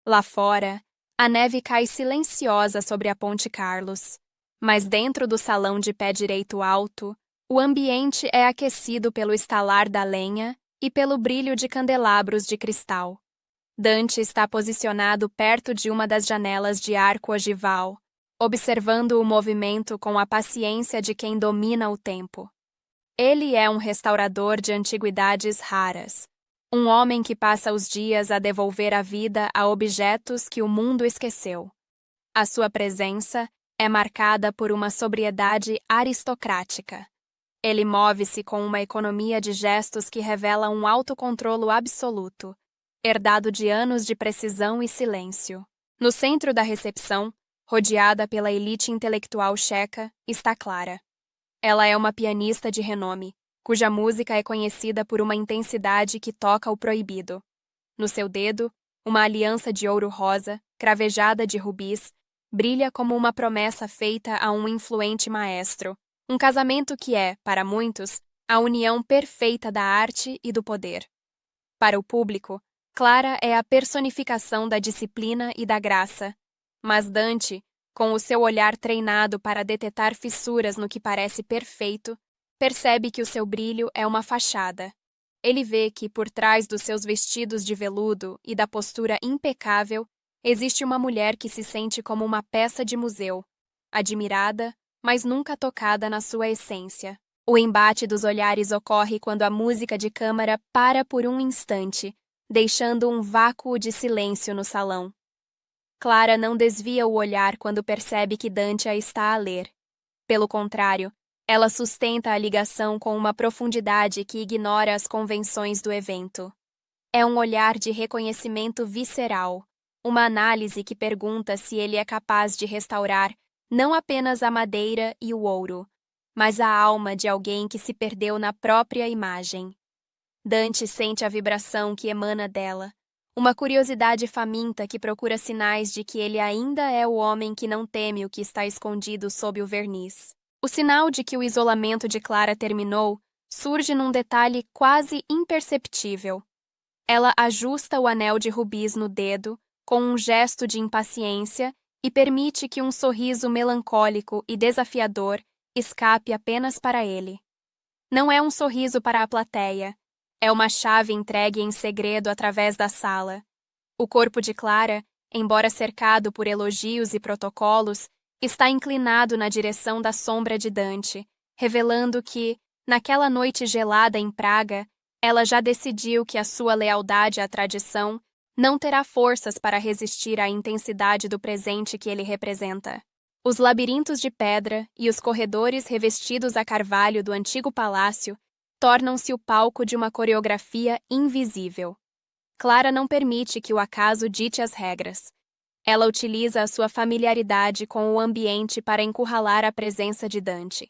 Lá fora, a neve cai silenciosa sobre a Ponte Carlos, mas dentro do salão de pé direito alto, o ambiente é aquecido pelo estalar da lenha e pelo brilho de candelabros de cristal. Dante está posicionado perto de uma das janelas de arco ogival, observando o movimento com a paciência de quem domina o tempo. Ele é um restaurador de antiguidades raras, um homem que passa os dias a devolver a vida a objetos que o mundo esqueceu. A sua presença é marcada por uma sobriedade aristocrática. Ele move-se com uma economia de gestos que revela um autocontrolo absoluto, herdado de anos de precisão e silêncio. No centro da recepção, rodeada pela elite intelectual checa, está Clara. Ela é uma pianista de renome, cuja música é conhecida por uma intensidade que toca o proibido. No seu dedo, uma aliança de ouro rosa, cravejada de rubis, brilha como uma promessa feita a um influente maestro. Um casamento que é, para muitos, a união perfeita da arte e do poder. Para o público, Clara é a personificação da disciplina e da graça. Mas Dante, com o seu olhar treinado para detetar fissuras no que parece perfeito, percebe que o seu brilho é uma fachada. Ele vê que, por trás dos seus vestidos de veludo e da postura impecável, existe uma mulher que se sente como uma peça de museu, admirada, mas nunca tocada na sua essência. O embate dos olhares ocorre quando a música de câmara para por um instante, deixando um vácuo de silêncio no salão. Clara não desvia o olhar quando percebe que Dante a está a ler. Pelo contrário, ela sustenta a ligação com uma profundidade que ignora as convenções do evento. É um olhar de reconhecimento visceral, uma análise que pergunta se ele é capaz de restaurar não apenas a madeira e o ouro, mas a alma de alguém que se perdeu na própria imagem. Dante sente a vibração que emana dela, uma curiosidade faminta que procura sinais de que ele ainda é o homem que não teme o que está escondido sob o verniz. O sinal de que o isolamento de Clara terminou surge num detalhe quase imperceptível. Ela ajusta o anel de rubis no dedo com um gesto de impaciência e permite que um sorriso melancólico e desafiador escape apenas para ele. Não é um sorriso para a plateia, é uma chave entregue em segredo através da sala. O corpo de Clara, embora cercado por elogios e protocolos, está inclinado na direção da sombra de Dante, revelando que, naquela noite gelada em Praga, ela já decidiu que a sua lealdade à tradição não terá forças para resistir à intensidade do presente que ele representa. Os labirintos de pedra e os corredores revestidos a carvalho do antigo palácio tornam-se o palco de uma coreografia invisível. Clara não permite que o acaso dite as regras. Ela utiliza a sua familiaridade com o ambiente para encurralar a presença de Dante.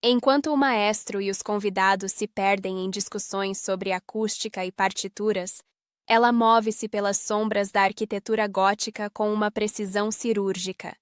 Enquanto o maestro e os convidados se perdem em discussões sobre acústica e partituras, ela move-se pelas sombras da arquitetura gótica com uma precisão cirúrgica.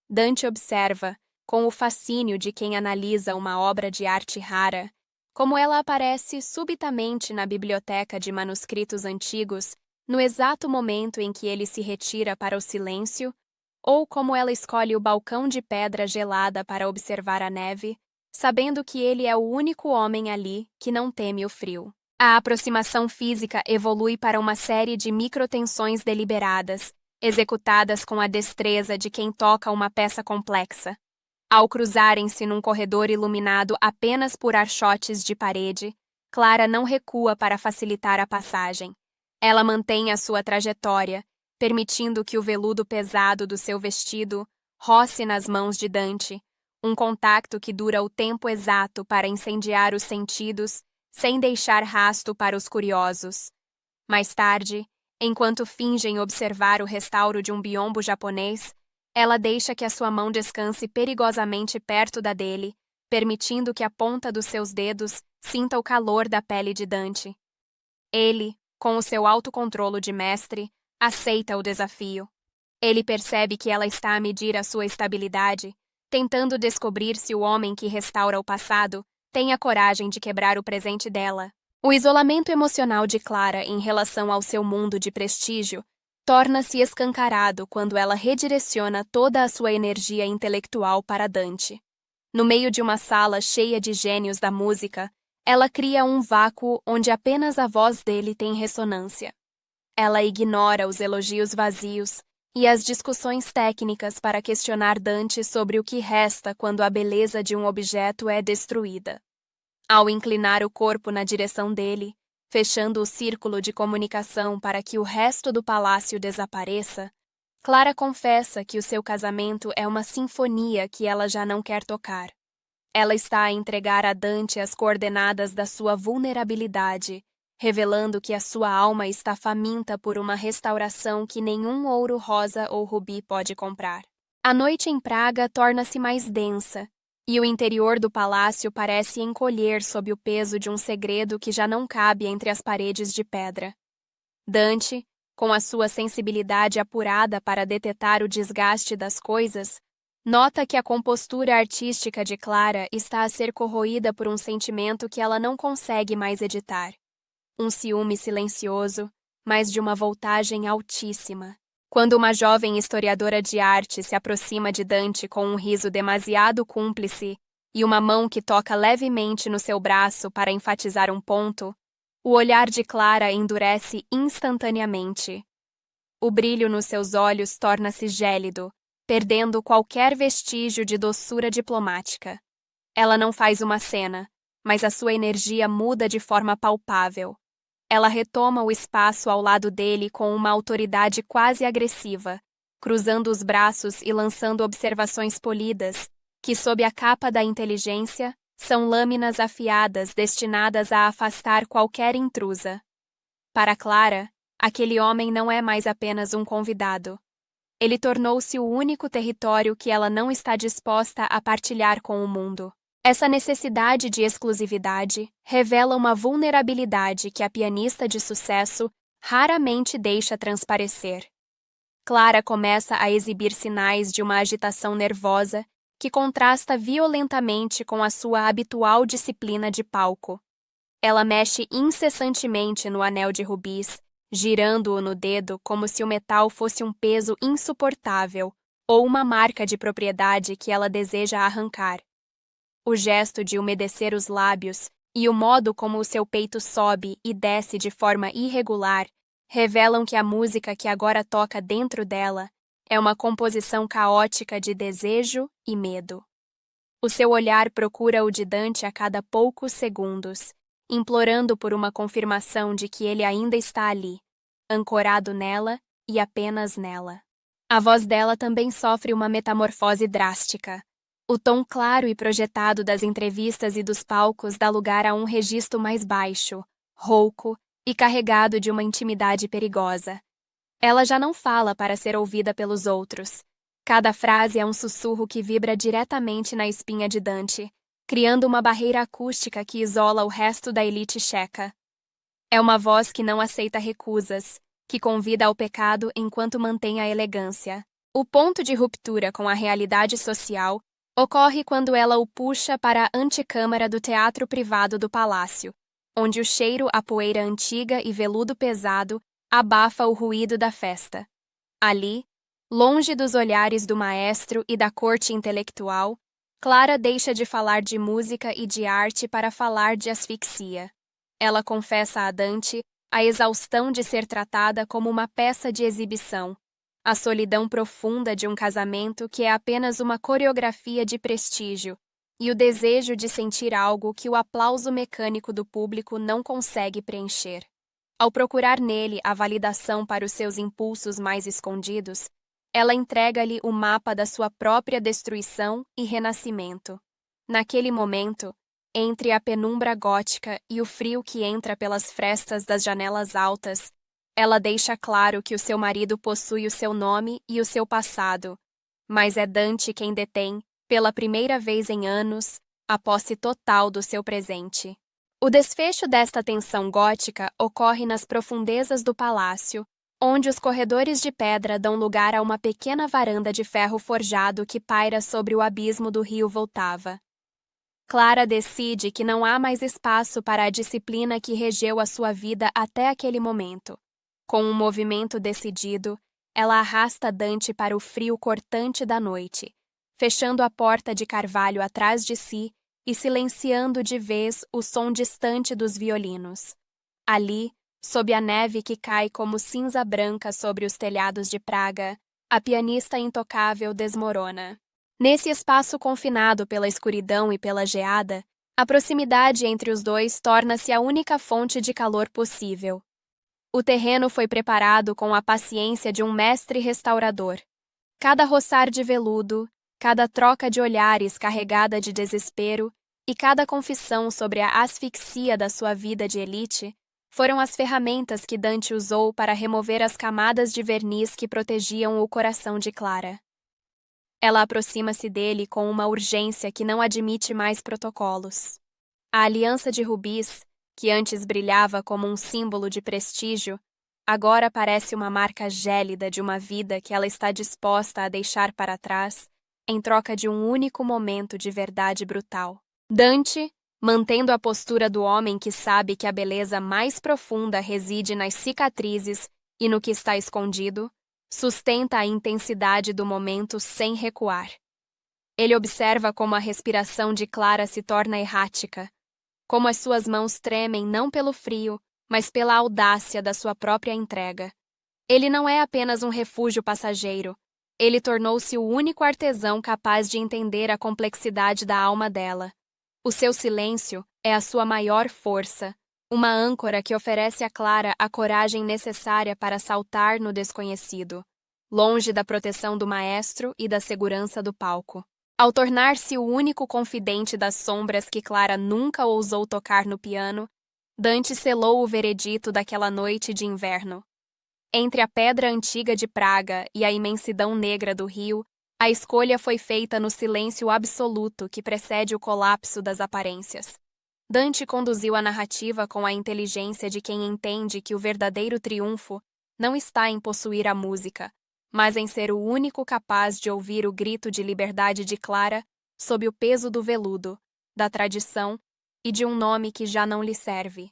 Dante observa, com o fascínio de quem analisa uma obra de arte rara, como ela aparece subitamente na biblioteca de manuscritos antigos no exato momento em que ele se retira para o silêncio, ou como ela escolhe o balcão de pedra gelada para observar a neve, sabendo que ele é o único homem ali que não teme o frio. A aproximação física evolui para uma série de microtensões deliberadas, executadas com a destreza de quem toca uma peça complexa. Ao cruzarem-se num corredor iluminado apenas por archotes de parede, Clara não recua para facilitar a passagem. Ela mantém a sua trajetória, permitindo que o veludo pesado do seu vestido roce nas mãos de Dante, um contacto que dura o tempo exato para incendiar os sentidos, sem deixar rasto para os curiosos. Mais tarde, enquanto fingem observar o restauro de um biombo japonês, ela deixa que a sua mão descanse perigosamente perto da dele, permitindo que a ponta dos seus dedos sinta o calor da pele de Dante. Ele, com o seu autocontrolo de mestre, aceita o desafio. Ele percebe que ela está a medir a sua estabilidade, tentando descobrir se o homem que restaura o passado tem a coragem de quebrar o presente dela. O isolamento emocional de Clara em relação ao seu mundo de prestígio torna-se escancarado quando ela redireciona toda a sua energia intelectual para Dante. No meio de uma sala cheia de gênios da música, ela cria um vácuo onde apenas a voz dele tem ressonância. Ela ignora os elogios vazios e as discussões técnicas para questionar Dante sobre o que resta quando a beleza de um objeto é destruída. Ao inclinar o corpo na direção dele, fechando o círculo de comunicação para que o resto do palácio desapareça, Clara confessa que o seu casamento é uma sinfonia que ela já não quer tocar. Ela está a entregar a Dante as coordenadas da sua vulnerabilidade, revelando que a sua alma está faminta por uma restauração que nenhum ouro rosa ou rubi pode comprar. A noite em Praga torna-se mais densa, e o interior do palácio parece encolher sob o peso de um segredo que já não cabe entre as paredes de pedra. Dante, com a sua sensibilidade apurada para detetar o desgaste das coisas, nota que a compostura artística de Clara está a ser corroída por um sentimento que ela não consegue mais editar. Um ciúme silencioso, mas de uma voltagem altíssima. Quando uma jovem historiadora de arte se aproxima de Dante com um riso demasiado cúmplice e uma mão que toca levemente no seu braço para enfatizar um ponto, o olhar de Clara endurece instantaneamente. O brilho nos seus olhos torna-se gélido, perdendo qualquer vestígio de doçura diplomática. Ela não faz uma cena, mas a sua energia muda de forma palpável. Ela retoma o espaço ao lado dele com uma autoridade quase agressiva, cruzando os braços e lançando observações polidas, que sob a capa da inteligência, são lâminas afiadas destinadas a afastar qualquer intrusa. Para Clara, aquele homem não é mais apenas um convidado. Ele tornou-se o único território que ela não está disposta a partilhar com o mundo. Essa necessidade de exclusividade revela uma vulnerabilidade que a pianista de sucesso raramente deixa transparecer. Clara começa a exibir sinais de uma agitação nervosa que contrasta violentamente com a sua habitual disciplina de palco. Ela mexe incessantemente no anel de rubis, girando-o no dedo como se o metal fosse um peso insuportável ou uma marca de propriedade que ela deseja arrancar. O gesto de umedecer os lábios e o modo como o seu peito sobe e desce de forma irregular revelam que a música que agora toca dentro dela é uma composição caótica de desejo e medo. O seu olhar procura o de Dante a cada poucos segundos, implorando por uma confirmação de que ele ainda está ali, ancorado nela e apenas nela. A voz dela também sofre uma metamorfose drástica. O tom claro e projetado das entrevistas e dos palcos dá lugar a um registro mais baixo, rouco e carregado de uma intimidade perigosa. Ela já não fala para ser ouvida pelos outros. Cada frase é um sussurro que vibra diretamente na espinha de Dante, criando uma barreira acústica que isola o resto da elite checa. É uma voz que não aceita recusas, que convida ao pecado enquanto mantém a elegância. O ponto de ruptura com a realidade social ocorre quando ela o puxa para a antecâmara do teatro privado do palácio, onde o cheiro a poeira antiga e veludo pesado abafa o ruído da festa. Ali, longe dos olhares do maestro e da corte intelectual, Clara deixa de falar de música e de arte para falar de asfixia. Ela confessa a Dante a exaustão de ser tratada como uma peça de exibição, a solidão profunda de um casamento que é apenas uma coreografia de prestígio, e o desejo de sentir algo que o aplauso mecânico do público não consegue preencher. Ao procurar nele a validação para os seus impulsos mais escondidos, ela entrega-lhe o mapa da sua própria destruição e renascimento. Naquele momento, entre a penumbra gótica e o frio que entra pelas frestas das janelas altas, ela deixa claro que o seu marido possui o seu nome e o seu passado, mas é Dante quem detém, pela primeira vez em anos, a posse total do seu presente. O desfecho desta tensão gótica ocorre nas profundezas do palácio, onde os corredores de pedra dão lugar a uma pequena varanda de ferro forjado que paira sobre o abismo do rio Vltava. Clara decide que não há mais espaço para a disciplina que regeu a sua vida até aquele momento. Com um movimento decidido, ela arrasta Dante para o frio cortante da noite, fechando a porta de carvalho atrás de si e silenciando de vez o som distante dos violinos. Ali, sob a neve que cai como cinza branca sobre os telhados de Praga, a pianista intocável desmorona. Nesse espaço confinado pela escuridão e pela geada, a proximidade entre os dois torna-se a única fonte de calor possível. O terreno foi preparado com a paciência de um mestre restaurador. Cada roçar de veludo, cada troca de olhares carregada de desespero e cada confissão sobre a asfixia da sua vida de elite foram as ferramentas que Dante usou para remover as camadas de verniz que protegiam o coração de Clara. Ela aproxima-se dele com uma urgência que não admite mais protocolos. A aliança de rubis, que antes brilhava como um símbolo de prestígio, agora parece uma marca gélida de uma vida que ela está disposta a deixar para trás em troca de um único momento de verdade brutal. Dante, mantendo a postura do homem que sabe que a beleza mais profunda reside nas cicatrizes e no que está escondido, sustenta a intensidade do momento sem recuar. Ele observa como a respiração de Clara se torna errática, como as suas mãos tremem não pelo frio, mas pela audácia da sua própria entrega. Ele não é apenas um refúgio passageiro, ele tornou-se o único artesão capaz de entender a complexidade da alma dela. O seu silêncio é a sua maior força, uma âncora que oferece a Clara a coragem necessária para saltar no desconhecido, longe da proteção do maestro e da segurança do palco. Ao tornar-se o único confidente das sombras que Clara nunca ousou tocar no piano, Dante selou o veredito daquela noite de inverno. Entre a pedra antiga de Praga e a imensidão negra do rio, a escolha foi feita no silêncio absoluto que precede o colapso das aparências. Dante conduziu a narrativa com a inteligência de quem entende que o verdadeiro triunfo não está em possuir a música, mas em ser o único capaz de ouvir o grito de liberdade de Clara sob o peso do veludo, da tradição e de um nome que já não lhe serve.